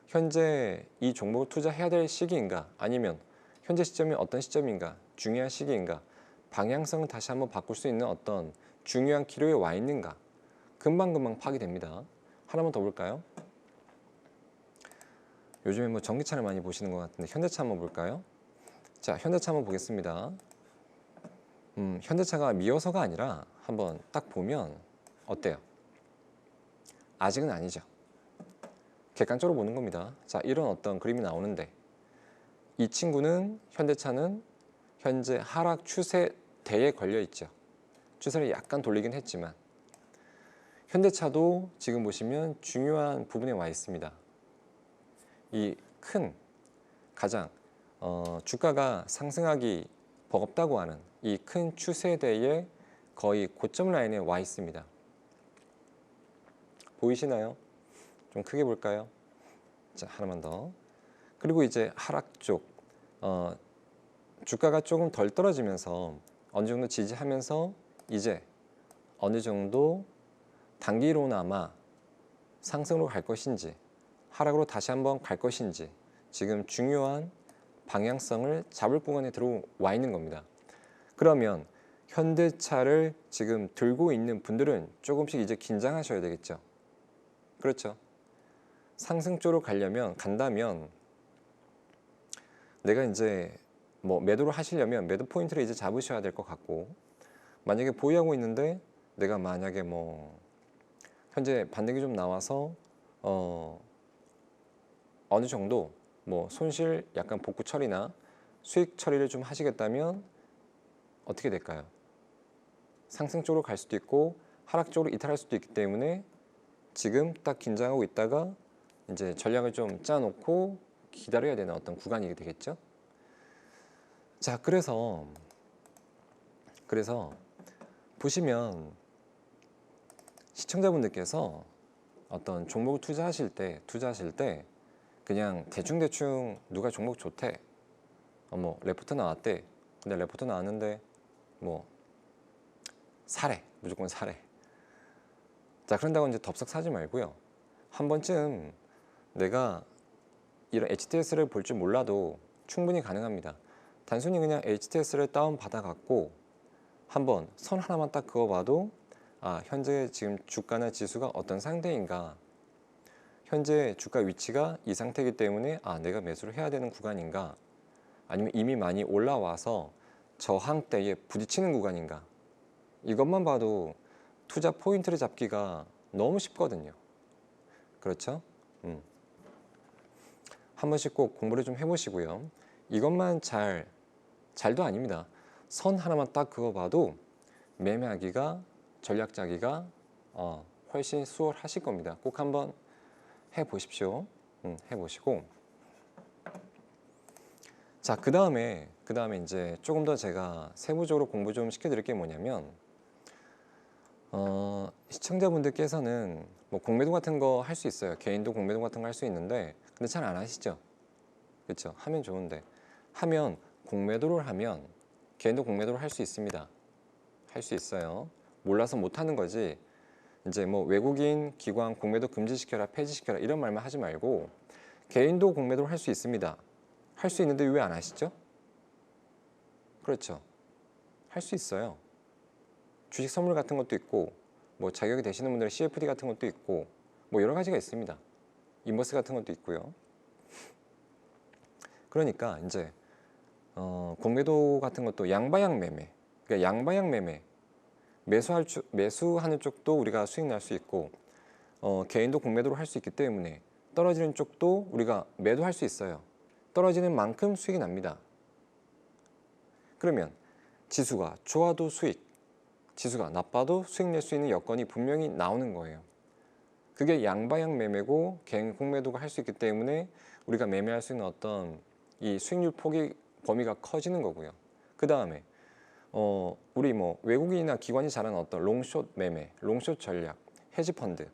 현재 이 종목을 투자해야 될 시기인가, 아니면 현재 시점이 어떤 시점인가, 중요한 시기인가, 방향성을 다시 한번 바꿀 수 있는 어떤 중요한 기로에 와 있는가, 금방금방 파악됩니다. 하나만 더 볼까요? 요즘에 뭐 전기차를 많이 보시는 것 같은데 현대차 한번 볼까요? 자, 현대차 한번 보겠습니다. 현대차가 미어서가 아니라 한번 딱 보면 어때요? 아직은 아니죠. 객관적으로 보는 겁니다. 자, 이런 어떤 그림이 나오는데 이 친구는, 현대차는 현재 하락 추세대에 걸려 있죠. 추세를 약간 돌리긴 했지만 현대차도 지금 보시면 중요한 부분에 와 있습니다. 이 큰 가장 주가가 상승하기 버겁다고 하는 이 큰 추세대의 거의 고점 라인에 와 있습니다. 보이시나요? 좀 크게 볼까요? 자, 하나만 더. 그리고 이제 하락 쪽, 주가가 조금 덜 떨어지면서 어느 정도 지지하면서 이제 어느 정도 단기로나마 상승으로 갈 것인지 하락으로 다시 한번 갈 것인지 지금 중요한 방향성을 잡을 구간에 들어와 있는 겁니다. 그러면 현대차를 지금 들고 있는 분들은 조금씩 이제 긴장하셔야 되겠죠. 그렇죠. 상승 쪽으로 간다면 내가 이제 뭐 매도를 하시려면 매도 포인트를 이제 잡으셔야 될 것 같고, 만약에 보유하고 있는데 내가 만약에 뭐 현재 반등이 좀 나와서 어느 정도 뭐 손실 약간 복구 처리나 수익 처리를 좀 하시겠다면 어떻게 될까요? 상승 쪽으로 갈 수도 있고 하락 쪽으로 이탈할 수도 있기 때문에 지금 딱 긴장하고 있다가 이제 전략을 좀 짜놓고 기다려야 되는 어떤 구간이 되겠죠. 자, 그래서 보시면 시청자분들께서 어떤 종목을 투자하실 때 그냥 대충 누가 종목 좋대, 뭐 레포트 나왔대, 근데 레포트 나왔는데 뭐 사래, 무조건 사래. 자, 그런다고 이제 덥석 사지 말고요. 한 번쯤 내가 이런 HTS를 볼 줄 몰라도 충분히 가능합니다. 단순히 그냥 HTS를 다운 받아 갖고 한번 선 하나만 딱 그어봐도, 아, 현재 지금 주가나 지수가 어떤 상태인가, 현재 주가 위치가 이 상태이기 때문에 아, 내가 매수를 해야 되는 구간인가, 아니면 이미 많이 올라와서 저항대에 부딪히는 구간인가, 이것만 봐도 투자 포인트를 잡기가 너무 쉽거든요. 그렇죠? 한 번씩 꼭 공부를 좀 해보시고요. 이것만 잘도 아닙니다. 선 하나만 딱 그어봐도 매매하기가, 전략 짜기가 훨씬 수월하실 겁니다. 꼭 한번 해보십시오. 해보시고, 자, 그 다음에 이제 조금 더 제가 세부적으로 공부 좀 시켜드릴 게 뭐냐면, 시청자분들께서는 뭐 공매도 같은 거 할 수 있어요. 개인도 공매도 같은 거 할 수 있는데, 근데 잘 안 하시죠? 그렇죠? 하면 좋은데, 공매도를 하면 개인도 공매도를 할 수 있습니다. 할 수 있어요. 몰라서 못 하는 거지. 이제 뭐 외국인 기관 공매도 금지시켜라, 폐지시켜라 이런 말만 하지 말고 개인도 공매도를 할 수 있습니다. 할 수 있는데 왜 안 하시죠? 그렇죠. 할 수 있어요. 주식 선물 같은 것도 있고, 뭐 자격이 되시는 분들은 CFD 같은 것도 있고, 뭐 여러 가지가 있습니다. 인버스 같은 것도 있고요. 그러니까 이제 공매도 같은 것도 양방향 매매, 그러니까 양방향 매매, 매수하는 쪽도 우리가 수익 날 수 있고, 개인도 공매도를 할 수 있기 때문에 떨어지는 쪽도 우리가 매도할 수 있어요. 떨어지는 만큼 수익이 납니다. 그러면 지수가 좋아도 수익, 지수가 나빠도 수익 낼 수 있는 여건이 분명히 나오는 거예요. 그게 양방향 매매고 갱 공매도가 할 수 있기 때문에 우리가 매매할 수 있는 어떤 이 수익률 폭이 범위가 커지는 거고요. 그 다음에 우리 뭐 외국인이나 기관이 잘하는 어떤 롱숏 매매, 롱숏 전략, 헤지펀드,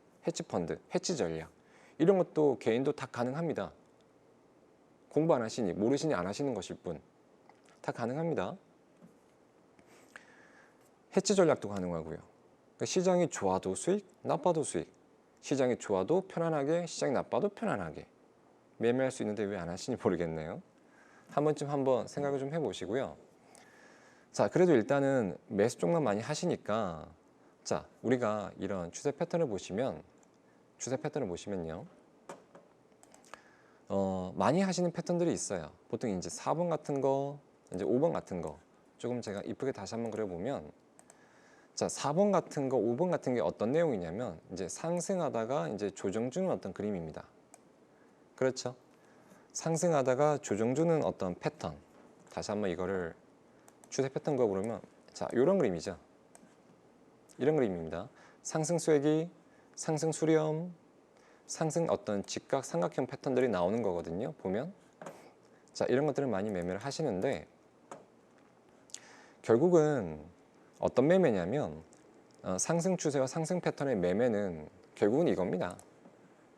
헤지 전략 이런 것도 개인도 다 가능합니다. 공부 안 하시니 모르시니 안 하시는 것일 뿐 다 가능합니다. 헤지 전략도 가능하고요. 그러니까 시장이 좋아도 수익, 나빠도 수익. 시장이 좋아도 편안하게, 시장이 나빠도 편안하게 매매할 수 있는데 왜 안 하시니 모르겠네요. 한 번쯤 한번 생각을 좀 해보시고요. 자, 그래도 일단은 매수 쪽만 많이 하시니까 자, 우리가 이런 추세 패턴을 보시면요. 많이 하시는 패턴들이 있어요. 보통 이제 4번 같은 거, 이제 5번 같은 거 조금 제가 이쁘게 다시 한번 그려보면 자, 4번 같은 거, 5번 같은 게 어떤 내용이냐면 이제 상승하다가 이제 조정 주는 어떤 그림입니다. 그렇죠? 상승하다가 조정 주는 어떤 패턴. 다시 한번 이거를 추세 패턴 그려보면 자, 이런 그림이죠. 이런 그림입니다. 상승 쐐기, 상승 수렴, 상승 어떤 직각 삼각형 패턴들이 나오는 거거든요. 보면 자, 이런 것들을 많이 매매를 하시는데 결국은 어떤 매매냐면 상승 추세와 상승 패턴의 매매는 결국은 이겁니다.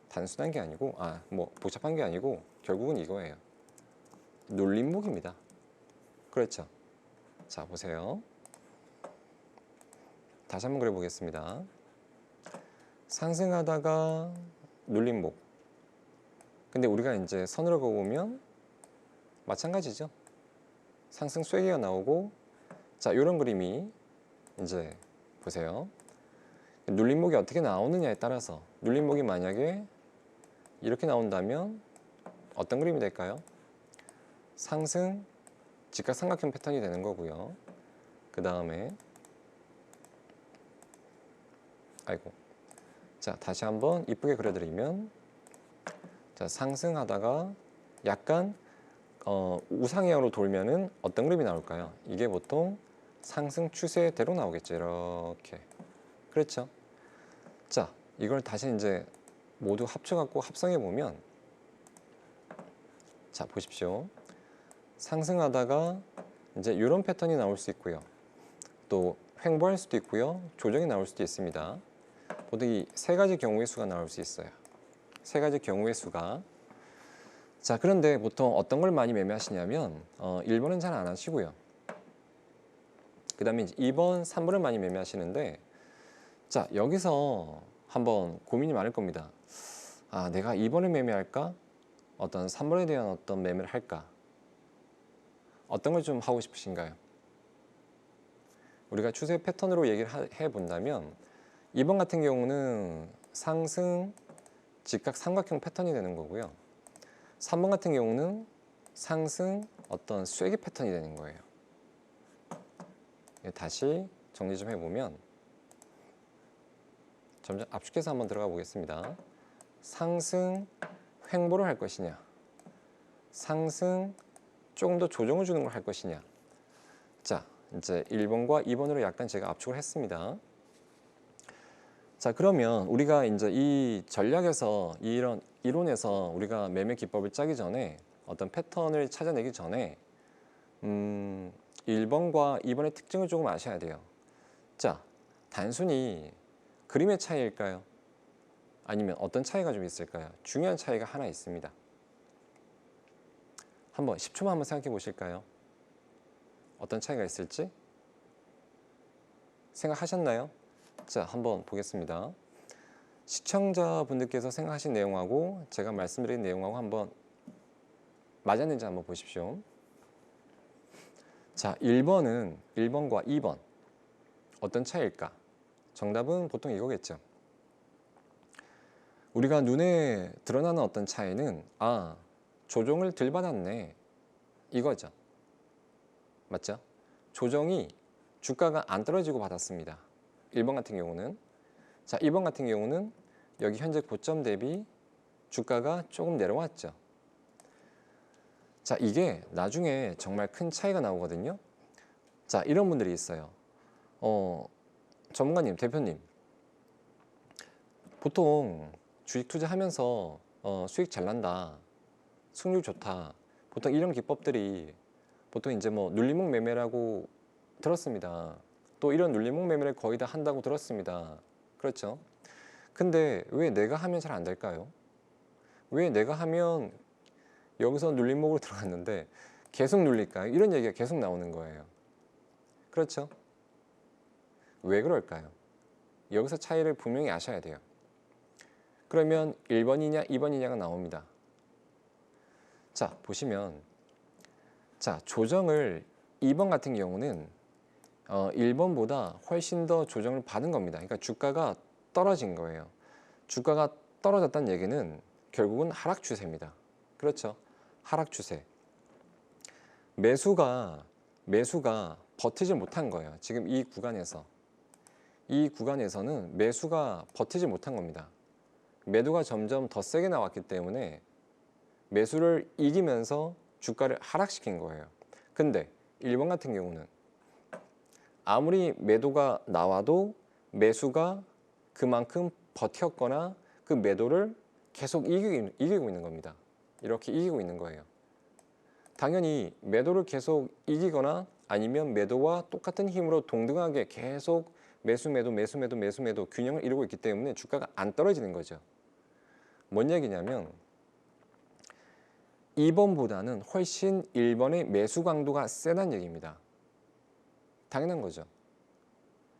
단순한 게 아니고 뭐 복잡한 게 아니고 결국은 이거예요. 눌림목입니다. 그렇죠? 자, 보세요. 다시 한번 그려보겠습니다. 상승하다가 눌림목. 근데 우리가 이제 선으로 그어보면 마찬가지죠. 상승 쐐기가 나오고 자, 이런 그림이 이제 보세요. 눌림목이 어떻게 나오느냐에 따라서 눌림목이 만약에 이렇게 나온다면 어떤 그림이 될까요? 상승 직각 삼각형 패턴이 되는 거고요. 그 다음에 자, 다시 한번 이쁘게 그려드리면 자, 상승하다가 약간 우상향으로 돌면은 어떤 그림이 나올까요? 이게 보통 상승 추세대로 나오겠죠. 이렇게. 그렇죠? 자, 이걸 다시 이제 모두 합쳐갖고 합성해 보면 자, 보십시오. 상승하다가 이제 이런 패턴이 나올 수 있고요. 또 횡보할 수도 있고요. 조정이 나올 수도 있습니다. 보통 이 세 가지 경우의 수가 나올 수 있어요. 세 가지 경우의 수가. 자, 그런데 보통 어떤 걸 많이 매매하시냐면 1번은 잘 안 하시고요. 그 다음에 2번, 3번을 많이 매매하시는데 자, 여기서 한번 고민이 많을 겁니다. 내가 2번을 매매할까? 어떤 3번에 대한 어떤 매매를 할까? 어떤 걸 좀 하고 싶으신가요? 우리가 추세 패턴으로 얘기를 해본다면 2번 같은 경우는 상승 직각 삼각형 패턴이 되는 거고요. 3번 같은 경우는 상승 어떤 쐐기 패턴이 되는 거예요. 다시 정리 좀 해보면 점점 압축해서 한번 들어가 보겠습니다. 상승 횡보를 할 것이냐, 상승 조금 더 조정을 주는 걸 할 것이냐. 자, 이제 1번과 2번으로 약간 제가 압축을 했습니다. 자, 그러면 우리가 이제 이 전략에서 이런 이론에서 우리가 매매 기법을 짜기 전에 어떤 패턴을 찾아내기 전에 1번과 2번의 특징을 조금 아셔야 돼요. 자, 단순히 그림의 차이일까요? 아니면 어떤 차이가 좀 있을까요? 중요한 차이가 하나 있습니다. 한번 10초만 한번 생각해 보실까요? 어떤 차이가 있을지? 생각하셨나요? 자, 한번 보겠습니다. 시청자분들께서 생각하신 내용하고 제가 말씀드린 내용하고 한번 맞았는지 한번 보십시오. 자, 1번과 2번 어떤 차이일까? 정답은 보통 이거겠죠. 우리가 눈에 드러나는 어떤 차이는 조정을 덜 받았네 이거죠. 맞죠? 조정이 주가가 안 떨어지고 받았습니다. 1번 같은 경우는. 자, 2번 같은 경우는 여기 현재 고점 대비 주가가 조금 내려왔죠. 자, 이게 나중에 정말 큰 차이가 나오거든요. 자, 이런 분들이 있어요. 전문가님, 대표님, 보통 주식 투자하면서 수익 잘 난다, 수익률 좋다, 보통 이런 기법들이 보통 이제 뭐 눌림목 매매라고 들었습니다. 또 이런 눌림목 매매를 거의 다 한다고 들었습니다. 그렇죠? 근데 왜 내가 하면 잘 안 될까요? 왜 내가 하면 여기서 눌림목으로 들어갔는데 계속 눌릴까요? 이런 얘기가 계속 나오는 거예요. 그렇죠? 왜 그럴까요? 여기서 차이를 분명히 아셔야 돼요. 그러면 1번이냐 2번이냐가 나옵니다. 자, 보시면 자, 조정을 2번 같은 경우는 1번보다 훨씬 더 조정을 받은 겁니다. 그러니까 주가가 떨어진 거예요. 주가가 떨어졌다는 얘기는 결국은 하락 추세입니다. 그렇죠? 하락 추세. 매수가 버티지 못한 거예요. 지금 이 구간에서는 매수가 버티지 못한 겁니다. 매도가 점점 더 세게 나왔기 때문에 매수를 이기면서 주가를 하락시킨 거예요. 근데 1번 같은 경우는 아무리 매도가 나와도 매수가 그만큼 버텼거나 그 매도를 계속 이기고 있는 겁니다. 이렇게 이기고 있는 거예요. 당연히 매도를 계속 이기거나 아니면 매도와 똑같은 힘으로 동등하게 계속 매수 균형을 이루고 있기 때문에 주가가 안 떨어지는 거죠. 뭔 얘기냐면 2번보다는 훨씬 1번의 매수 강도가 세다는 얘기입니다. 당연한 거죠.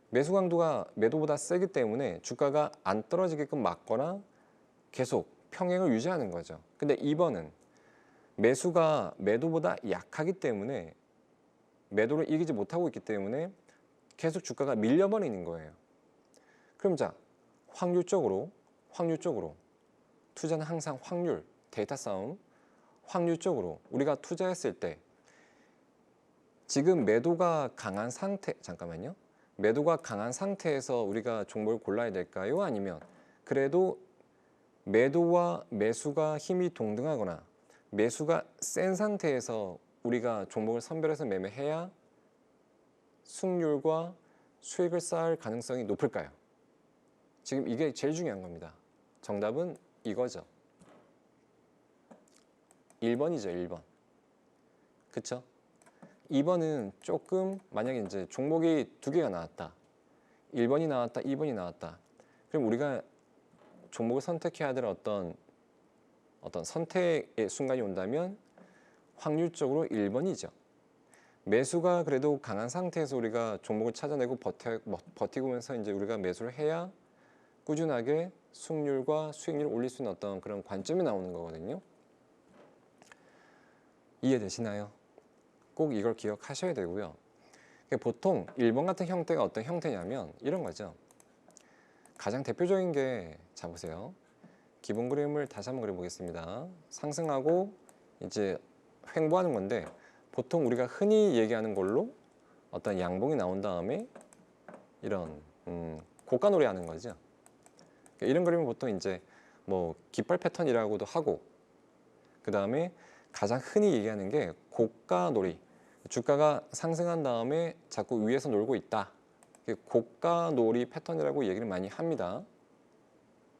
매수 강도가 매도보다 세기 때문에 주가가 안 떨어지게끔 막거나 계속 평행을 유지하는 거죠. 근데 2번은 매수가 매도보다 약하기 때문에 매도를 이기지 못하고 있기 때문에 계속 주가가 밀려버리는 거예요. 그럼 자, 확률적으로 투자는 항상 확률, 데이터 싸움, 확률적으로 우리가 투자했을 때 지금 매도가 강한 상태에서 우리가 종목을 골라야 될까요? 아니면 그래도 매도와 매수가 힘이 동등하거나 매수가 센 상태에서 우리가 종목을 선별해서 매매해야 수익률과 수익을 쌓을 가능성이 높을까요? 지금 이게 제일 중요한 겁니다. 정답은 이거죠. 1번이죠, 1번. 그쵸? 2번은 조금 만약에 이제 종목이 두 개가 나왔다. 1번이 나왔다, 2번이 나왔다. 그럼 우리가 종목을 선택해야 될 어떤 선택의 순간이 온다면 확률적으로 1번이죠. 매수가 그래도 강한 상태에서 우리가 종목을 찾아내고 버티고면서 이제 우리가 매수를 해야 꾸준하게 수익률과 수익률을 올릴 수 있는 어떤 그런 관점이 나오는 거거든요. 이해되시나요? 꼭 이걸 기억하셔야 되고요. 보통 1번 같은 형태가 어떤 형태냐면 이런 거죠. 가장 대표적인 게, 자 보세요. 기본 그림을 다시 한번 그려보겠습니다. 상승하고 이제 횡보하는 건데 보통 우리가 흔히 얘기하는 걸로 어떤 양봉이 나온 다음에 이런 고가놀이 하는 거죠. 이런 그림은 보통 이제 뭐 깃발 패턴이라고도 하고, 그 다음에 가장 흔히 얘기하는 게 고가놀이. 주가가 상승한 다음에 자꾸 위에서 놀고 있다. 고가놀이 패턴이라고 얘기를 많이 합니다.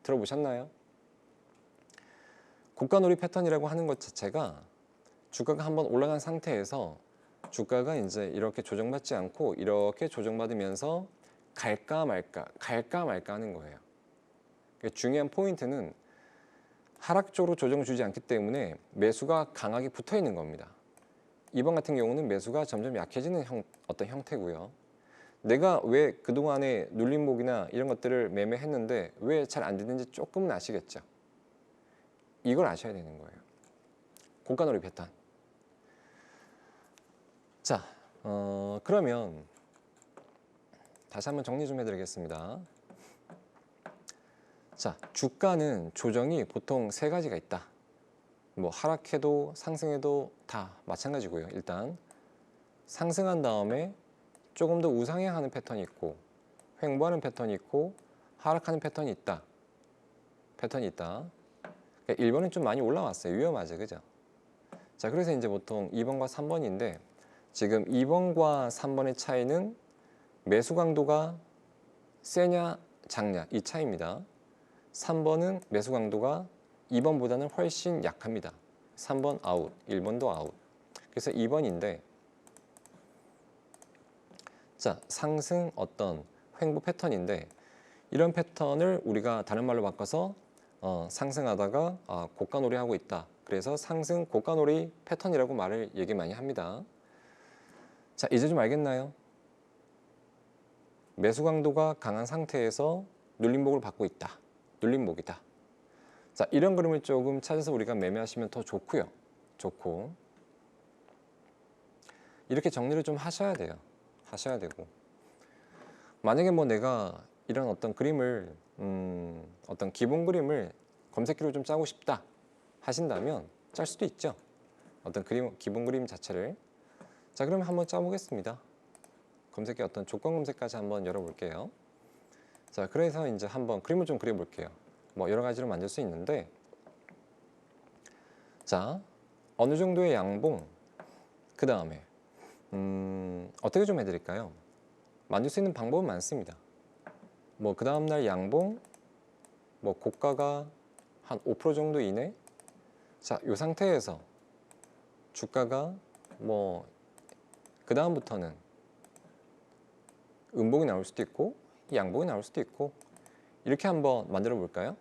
들어보셨나요? 고가놀이 패턴이라고 하는 것 자체가 주가가 한번 올라간 상태에서 주가가 이제 이렇게 조정받지 않고 이렇게 조정받으면서 갈까 말까 하는 거예요. 중요한 포인트는 하락 쪽으로 조정을 주지 않기 때문에 매수가 강하게 붙어 있는 겁니다. 2번 같은 경우는 매수가 점점 약해지는 어떤 형태고요. 내가 왜 그동안에 눌림목이나 이런 것들을 매매했는데 왜 잘 안 되는지 조금은 아시겠죠? 이걸 아셔야 되는 거예요. 고가놀이 패턴. 자, 그러면 다시 한번 정리 좀 해드리겠습니다. 자, 주가는 조정이 보통 세 가지가 있다. 뭐 하락해도 상승해도 다 마찬가지고요. 일단 상승한 다음에 조금 더 우상향하는 패턴이 있고 횡보하는 패턴이 있고 하락하는 패턴이 있다. 그러니까 1번은 좀 많이 올라왔어요. 위험하죠, 그죠? 자, 그래서 이제 보통 2번과 3번인데 지금 2번과 3번의 차이는 매수 강도가 세냐 작냐 이 차이입니다. 3번은 매수 강도가 2번보다는 훨씬 약합니다. 3번 아웃, 1번도 아웃. 그래서 2번인데 자, 상승 어떤 횡보 패턴인데 이런 패턴을 우리가 다른 말로 바꿔서 상승하다가 고가놀이 하고 있다. 그래서 상승 고가놀이 패턴이라고 말을 얘기 많이 합니다. 자, 이제 좀 알겠나요? 매수 강도가 강한 상태에서 눌림목을 받고 있다. 눌림목이다. 자, 이런 그림을 조금 찾아서 우리가 매매하시면 더 좋고요. 좋고 이렇게 정리를 좀 하셔야 돼요. 하셔야 되고 만약에 뭐 내가 이런 어떤 그림을 어떤 기본 그림을 검색기로 좀 짜고 싶다 하신다면 짤 수도 있죠. 어떤 그림 기본 그림 자체를. 자, 그럼 한번 짜보겠습니다. 검색기 어떤 조건 검색까지 한번 열어볼게요. 자, 그래서 이제 한번 그림을 좀 그려볼게요. 뭐 여러 가지로 만들 수 있는데 자, 어느 정도의 양봉 그 다음에 어떻게 좀 해드릴까요? 만들 수 있는 방법은 많습니다. 뭐 그 다음날 양봉 뭐 고가가 한 5% 정도 이내. 자, 이 상태에서 주가가 뭐 그 다음부터는 음봉이 나올 수도 있고 양봉이 나올 수도 있고 이렇게 한번 만들어 볼까요?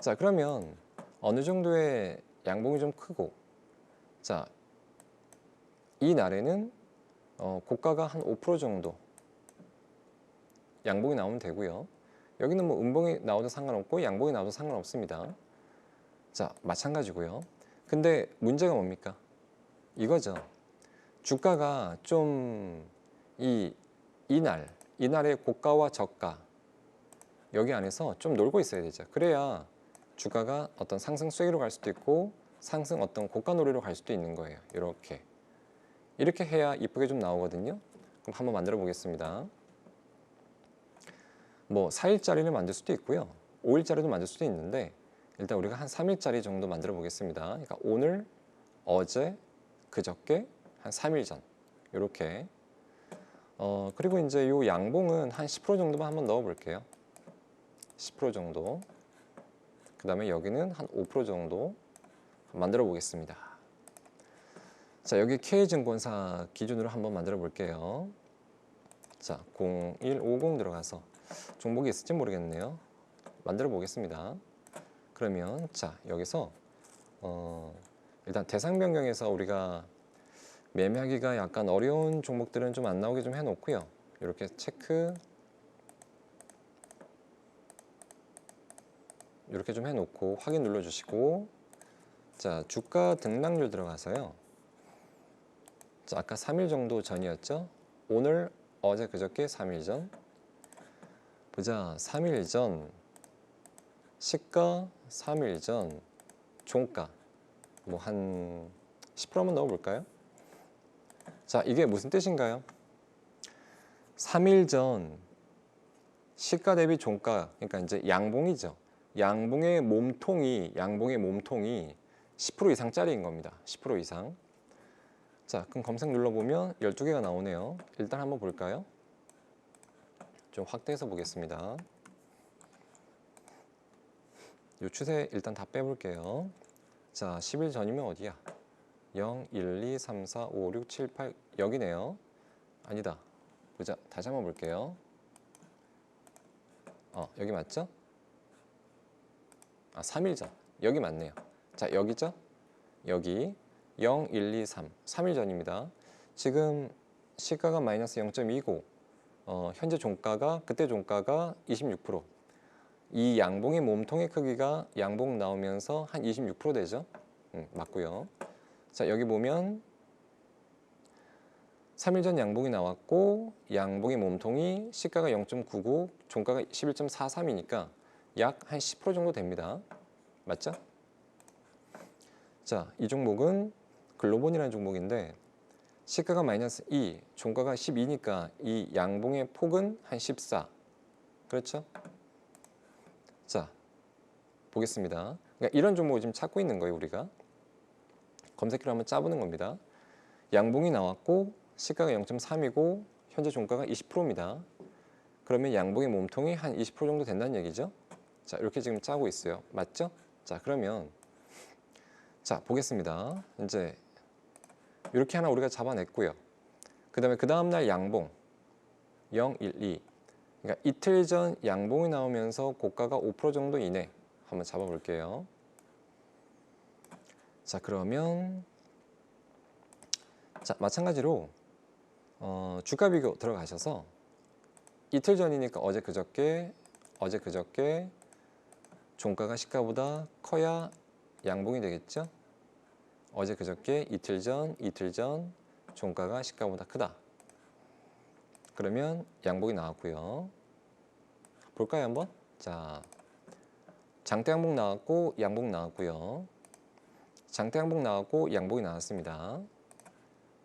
자, 그러면 어느 정도의 양봉이 좀 크고 자, 이 날에는 고가가 한 5% 정도 양봉이 나오면 되고요. 여기는 뭐 음봉이 나와도 상관없고 양봉이 나와도 상관없습니다. 자, 마찬가지고요. 근데 문제가 뭡니까? 이거죠. 주가가 좀 이날의 고가와 저가 여기 안에서 좀 놀고 있어야 되죠. 그래야 주가가 어떤 상승 쐐기로 갈 수도 있고 상승 어떤 고가 놀이로 갈 수도 있는 거예요. 이렇게 해야 이쁘게 좀 나오거든요. 그럼 한번 만들어 보겠습니다. 뭐 4일짜리를 만들 수도 있고요. 5일짜리도 만들 수도 있는데 일단 우리가 한 3일짜리 정도 만들어 보겠습니다. 그러니까 오늘, 어제, 그저께 한 3일 전 이렇게 그리고 이제 요 양봉은 한 10% 정도만 한번 넣어 볼게요. 10% 정도. 그 다음에 여기는 한 5% 정도 만들어 보겠습니다. 자, 여기 K증권사 기준으로 한번 만들어 볼게요. 자, 0150 들어가서 종목이 있을지 모르겠네요. 만들어 보겠습니다. 그러면 자, 여기서 일단 대상 변경에서 우리가 매매하기가 약간 어려운 종목들은 좀 안 나오게 좀 해놓고요. 이렇게 체크 이렇게 좀 해놓고 확인 눌러주시고 자, 주가 등락률 들어가서요. 자, 아까 3일 정도 전이었죠. 오늘, 어제, 그저께 3일 전. 보자, 3일 전 시가, 3일 전 종가 뭐 한 10%만 넣어볼까요? 자, 이게 무슨 뜻인가요? 3일 전 시가 대비 종가, 그러니까 이제 양봉이죠. 양봉의 몸통이 10% 이상짜리인 겁니다. 10% 이상. 자, 그럼 검색 눌러보면 12개가 나오네요. 일단 한번 볼까요? 좀 확대해서 보겠습니다. 이 추세 일단 다 빼볼게요. 자, 10일 전이면 어디야? 0, 1, 2, 3, 4, 5, 6, 7, 8 여기네요. 아니다. 보자. 다시 한번 볼게요. 여기 맞죠? 3일 전. 여기 맞네요. 자, 여기죠? 여기 0, 1, 2, 3. 3일 전입니다. 지금 시가가 마이너스 0.29. 현재 종가가 그때 종가가 26%. 이 양봉의 몸통의 크기가 양봉 나오면서 한 26% 되죠? 맞고요. 자, 여기 보면 3일 전 양봉이 나왔고 양봉의 몸통이 시가가 0.99, 종가가 11.43이니까 약 한 10% 정도 됩니다. 맞죠? 자, 이 종목은 글로본이라는 종목인데 시가가 마이너스 2, 종가가 12니까 이 양봉의 폭은 한 14. 그렇죠? 자, 보겠습니다. 그러니까 이런 종목을 지금 찾고 있는 거예요, 우리가. 검색기로 한번 짜보는 겁니다. 양봉이 나왔고 시가가 0.3이고 현재 종가가 20%입니다. 그러면 양봉의 몸통이 한 20% 정도 된다는 얘기죠. 자, 이렇게 지금 짜고 있어요. 맞죠? 자, 그러면 자, 보겠습니다. 이제 이렇게 하나 우리가 잡아냈고요. 그 다음날 양봉 0, 1, 2. 그러니까 이틀 전 양봉이 나오면서 고가가 5% 정도 이내 한번 잡아볼게요. 자, 그러면 자, 마찬가지로 주가 비교 들어가셔서 이틀 전이니까 어제 그저께 종가가 시가보다 커야 양봉이 되겠죠? 어제 그저께 이틀 전 종가가 시가보다 크다. 그러면 양봉이 나왔고요. 볼까요, 한번? 자, 장대 양봉 나왔고 양봉 나왔고요. 장대 양봉 나왔고 양봉이 나왔습니다.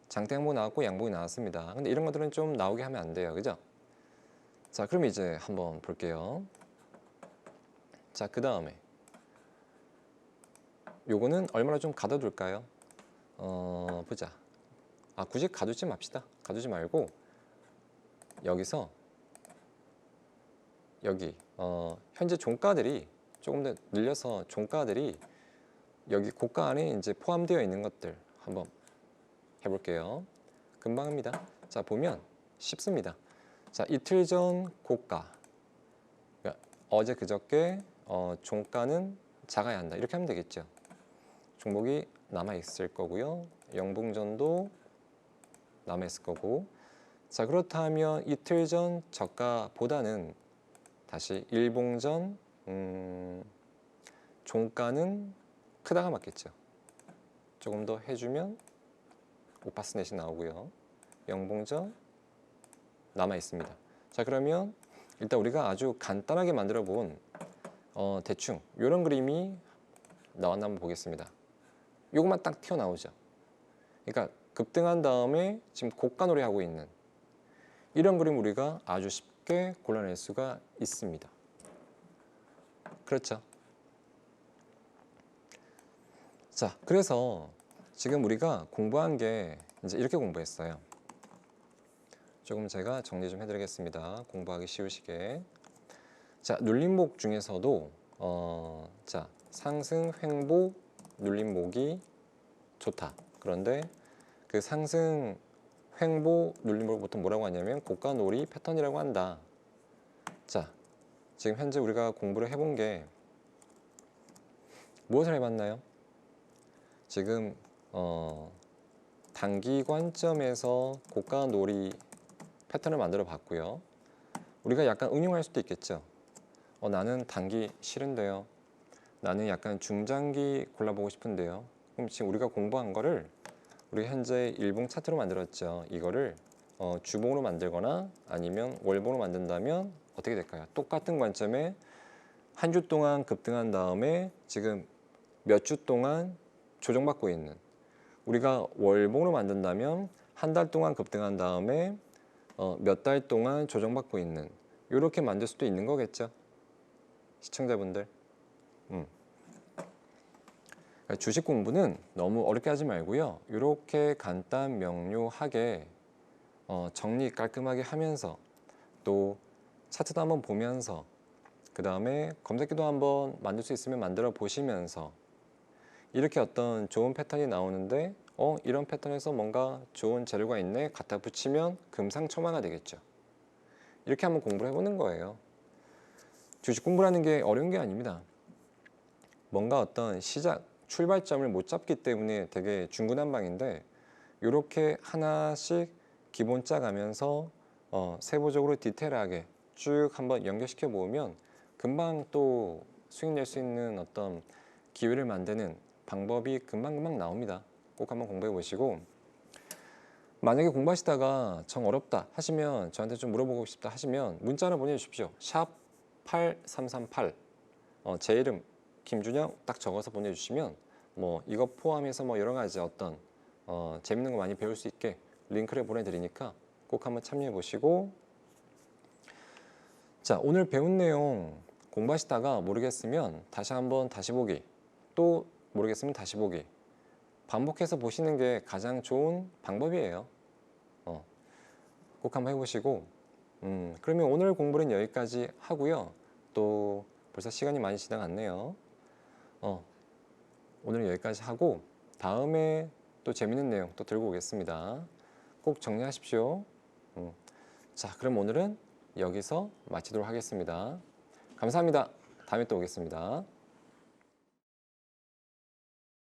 장대 양봉 나왔고 양봉이 나왔습니다. 근데 이런 것들은 좀 나오게 하면 안 돼요. 그죠? 자, 그럼 이제 한번 볼게요. 자, 그 다음에 요거는 얼마나 좀 가둬둘까요? 보자. 아, 굳이 가두지 맙시다. 가두지 말고 여기서 여기 현재 종가들이 조금 더 늘려서 종가들이 여기 고가 안에 이제 포함되어 있는 것들 한번 해볼게요. 금방 합니다. 자, 보면 쉽습니다. 자, 이틀 전 고가, 그러니까 어제 그저께 종가는 작아야 한다. 이렇게 하면 되겠죠. 종목이 남아 있을 거고요. 영봉전도 남아 있을 거고. 자, 그렇다면 이틀 전 저가보다는 다시 일봉전 종가는 크다가 맞겠죠. 조금 더 해주면 오파스넷이 나오고요. 영봉전 남아 있습니다. 자, 그러면 일단 우리가 아주 간단하게 만들어 본 대충 이런 그림이 나왔나 한번 보겠습니다. 요것만 딱 튀어나오죠. 그러니까 급등한 다음에 지금 고가 놀이하고 있는 이런 그림 우리가 아주 쉽게 골라낼 수가 있습니다. 그렇죠? 자, 그래서 지금 우리가 공부한 게 이제 이렇게 공부했어요. 조금 제가 정리 좀 해드리겠습니다. 공부하기 쉬우시게. 자, 눌림목 중에서도 자, 상승 횡보 눌림목이 좋다. 그런데 그 상승 횡보 눌림목을 보통 뭐라고 하냐면 고가 놀이 패턴이라고 한다. 자, 지금 현재 우리가 공부를 해본 게 무엇을 해봤나요? 지금 단기 관점에서 고가 놀이 패턴을 만들어 봤고요. 우리가 약간 응용할 수도 있겠죠. 나는 단기 싫은데요. 나는 약간 중장기 골라보고 싶은데요. 그럼 지금 우리가 공부한 거를 우리 현재 일봉 차트로 만들었죠. 이거를 주봉으로 만들거나 아니면 월봉으로 만든다면 어떻게 될까요? 똑같은 관점에 한 주 동안 급등한 다음에 지금 몇 주 동안 조정받고 있는, 우리가 월봉으로 만든다면 한 달 동안 급등한 다음에 몇 달 동안 조정받고 있는, 이렇게 만들 수도 있는 거겠죠, 시청자분들. 주식 공부는 너무 어렵게 하지 말고요, 이렇게 간단 명료하게 정리 깔끔하게 하면서 또 차트도 한번 보면서 그 다음에 검색기도 한번 만들 수 있으면 만들어 보시면서 이렇게 어떤 좋은 패턴이 나오는데 이런 패턴에서 뭔가 좋은 재료가 있네, 갖다 붙이면 금상첨화가 되겠죠. 이렇게 한번 공부를 해보는 거예요. 주식 공부라는 게 어려운 게 아닙니다. 뭔가 어떤 출발점을 못 잡기 때문에 되게 중구난방인데, 이렇게 하나씩 기본 짜가면서 세부적으로 디테일하게 쭉 한번 연결시켜 보면 금방 또 수익 낼 수 있는 어떤 기회를 만드는 방법이 금방금방 나옵니다. 꼭 한번 공부해 보시고, 만약에 공부하시다가 정 어렵다 하시면, 저한테 좀 물어보고 싶다 하시면 문자로 보내주십시오. 샵 8338 제 이름 김준영 딱 적어서 보내주시면 뭐 이거 포함해서 뭐 여러 가지 어떤 재밌는 거 많이 배울 수 있게 링크를 보내드리니까 꼭 한번 참여해 보시고, 자, 오늘 배운 내용 공부하시다가 모르겠으면 다시 한번 다시 보기, 또 모르겠으면 다시 보기 반복해서 보시는 게 가장 좋은 방법이에요. 꼭 한번 해보시고 그러면 오늘 공부는 여기까지 하고요. 또 벌써 시간이 많이 지나갔네요. 오늘은 여기까지 하고 다음에 또 재밌는 내용 또 들고 오겠습니다. 꼭 정리하십시오. 자, 그럼 오늘은 여기서 마치도록 하겠습니다. 감사합니다. 다음에 또 오겠습니다.